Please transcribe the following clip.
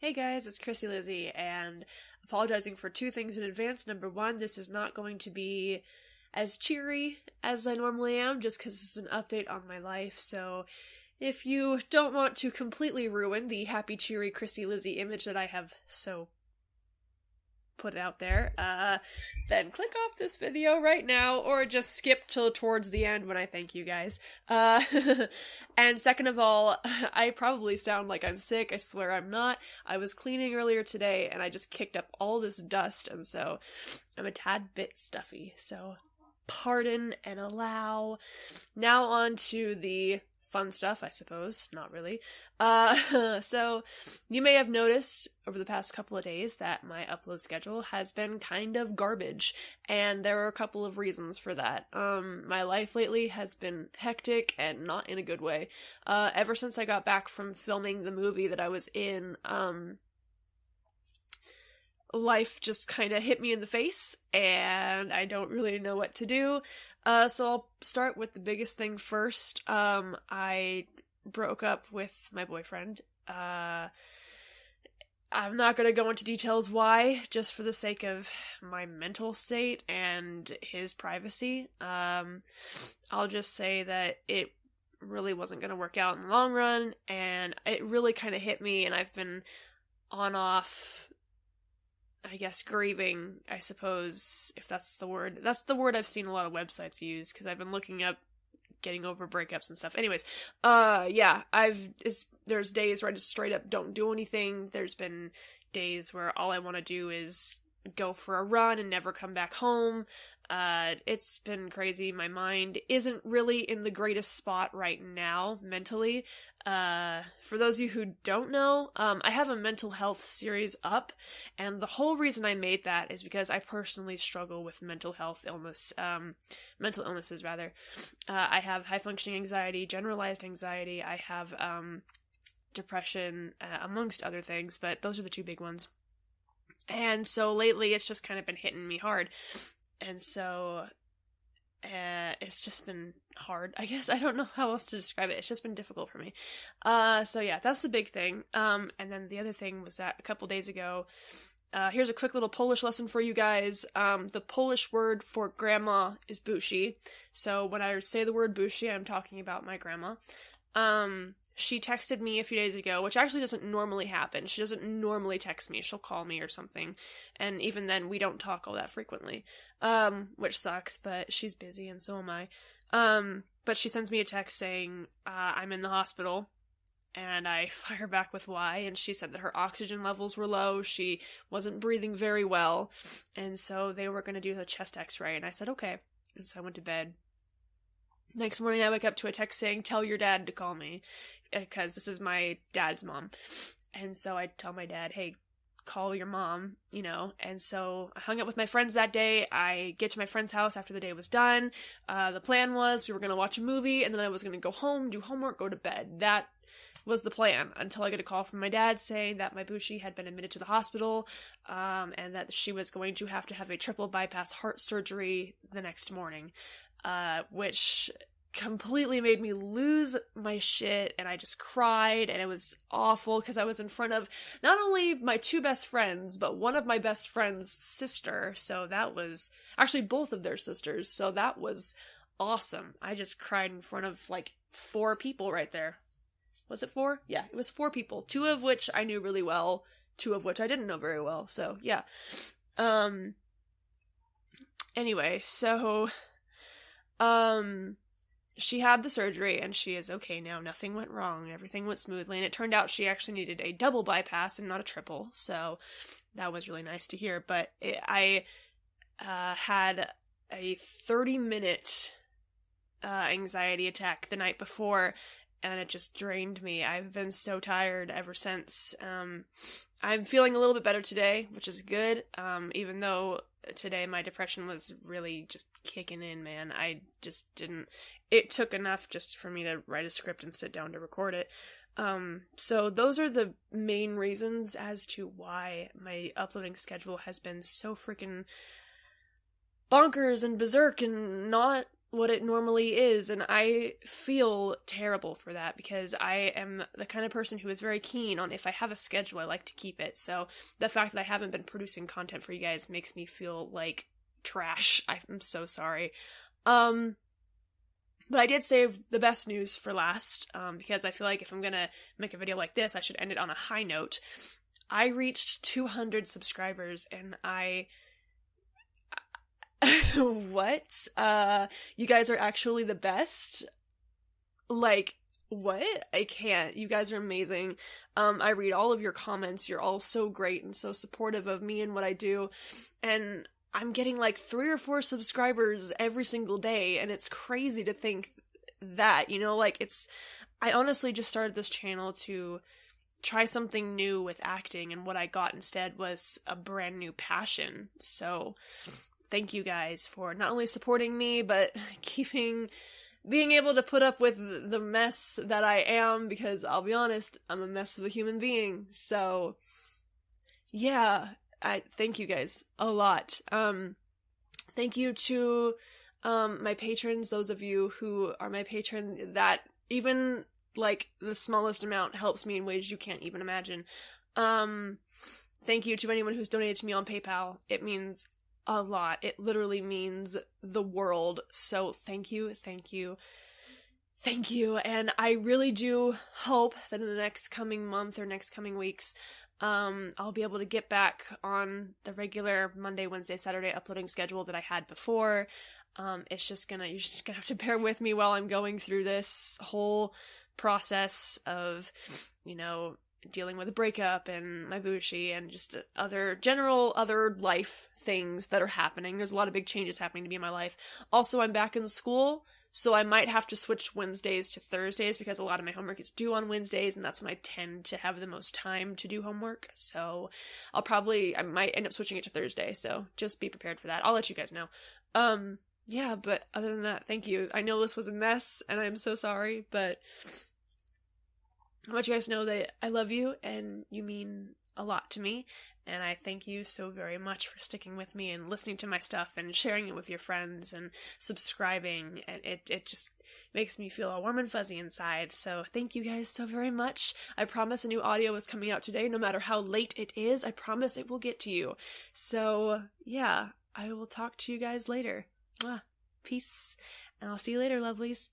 Hey guys, it's Krissy Lizzy, and apologizing for two things in advance. Number one, this is not going to be as cheery as I normally am, just because this is an update on my life, so if you don't want to completely ruin the happy, cheery Krissy Lizzy image that I have so put out there, then click off this video right now, or just skip till towards the end when I thank you guys. And second of all, I probably sound like I'm sick. I swear I'm not. I was cleaning earlier today, and I just kicked up all this dust, and so I'm a tad bit stuffy, so pardon and allow. Now on to the fun stuff, I suppose. Not really. So you may have noticed over the past couple of days that my upload schedule has been kind of garbage, and there are a couple of reasons for that. My life lately has been hectic and not in a good way. Ever since I got back from filming the movie that I was in, life just kind of hit me in the face, and I don't really know what to do. So I'll start with the biggest thing first. I broke up with my boyfriend. I'm not gonna go into details why, just for the sake of my mental state and his privacy. I'll just say that it really wasn't gonna work out in the long run, and it really kind of hit me, and I've been on-off, I guess, grieving, I suppose, if that's the word. That's the word I've seen a lot of websites use, because I've been looking up getting over breakups and stuff. Anyways, yeah, there's days where I just straight up don't do anything. There's been days where all I want to do is go for a run and never come back home. It's been crazy. My mind isn't really in the greatest spot right now, mentally. For those of you who don't know, I have a mental health series up, and the whole reason I made that is because I personally struggle with mental illnesses rather. I have high-functioning anxiety, generalized anxiety, I have, depression, amongst other things, but those are the two big ones. And so lately it's just kind of been hitting me hard. And so it's just been hard, I guess. I don't know how else to describe it. It's just been difficult for me. So yeah, that's the big thing. And then the other thing was that a couple days ago, here's a quick little Polish lesson for you guys. The Polish word for grandma is bushi. So when I say the word bushi, I'm talking about my grandma. She texted me a few days ago, which actually doesn't normally happen. She doesn't normally text me. She'll call me or something. And even then, we don't talk all that frequently. Which sucks, but she's busy and so am I. But she sends me a text saying, I'm in the hospital. And I fire back with why. And she said that her oxygen levels were low. She wasn't breathing very well. And so they were going to do the chest x-ray. And I said, okay. And so I went to bed. Next morning, I wake up to a text saying, tell your dad to call me, because this is my dad's mom. And so I tell my dad, hey, call your mom, you know. And so I hung out with my friends that day. I get to my friend's house after the day was done. The plan was we were going to watch a movie, and then I was going to go home, do homework, go to bed. That was the plan, until I get a call from my dad saying that my bushi had been admitted to the hospital, and that she was going to have a triple bypass heart surgery the next morning. Which completely made me lose my shit, and I just cried, and it was awful, because I was in front of not only my two best friends, but one of my best friend's sister, so that was, actually both of their sisters, so that was awesome. I just cried in front of, like, 4 people right there. Was it 4? Yeah, it was 4 people, 2 of which I knew really well, 2 of which I didn't know very well, so, yeah. Anyway, so she had the surgery, and she is okay now. Nothing went wrong. Everything went smoothly, and it turned out she actually needed a double bypass and not a triple, so that was really nice to hear. But I had a 30-minute anxiety attack the night before, and it just drained me. I've been so tired ever since. I'm feeling a little bit better today, which is good, even though today my depression was really just kicking in, man. I just didn't, it took enough just for me to write a script and sit down to record it. So those are the main reasons as to why my uploading schedule has been so freaking bonkers and berserk and not what it normally is, and I feel terrible for that because I am the kind of person who is very keen on, if I have a schedule, I like to keep it. So the fact that I haven't been producing content for you guys makes me feel like trash. I'm so sorry. But I did save the best news for last, because I feel like if I'm gonna make a video like this, I should end it on a high note. I reached 200 subscribers, and what? You guys are actually the best? Like, what? I can't. You guys are amazing. I read all of your comments. You're all so great and so supportive of me and what I do. And I'm getting like 3 or 4 subscribers every single day, and it's crazy to think that, you know, like I honestly just started this channel to try something new with acting, and what I got instead was a brand new passion. So thank you guys for not only supporting me, but being able to put up with the mess that I am, because I'll be honest, I'm a mess of a human being. So yeah, I thank you guys a lot. Thank you to my patrons, those of you who are my patron, that even like the smallest amount helps me in ways you can't even imagine. Thank you to anyone who's donated to me on PayPal. It means a lot. It literally means the world. So thank you, thank you, thank you. And I really do hope that in the next coming month or next coming weeks, I'll be able to get back on the regular Monday, Wednesday, Saturday uploading schedule that I had before. You're just gonna have to bear with me while I'm going through this whole process of, you know, dealing with a breakup and my bushi and just other life things that are happening. There's a lot of big changes happening to me in my life. Also, I'm back in school, so I might have to switch Wednesdays to Thursdays because a lot of my homework is due on Wednesdays, and that's when I tend to have the most time to do homework. So I might end up switching it to Thursday, so just be prepared for that. I'll let you guys know. Yeah, but other than that, thank you. I know this was a mess, and I'm so sorry, but I want you guys to know that I love you, and you mean a lot to me, and I thank you so very much for sticking with me and listening to my stuff and sharing it with your friends and subscribing, and it just makes me feel all warm and fuzzy inside. So thank you guys so very much. I promise a new audio is coming out today, no matter how late it is. I promise it will get to you. So yeah, I will talk to you guys later. Mwah. Peace, and I'll see you later, lovelies.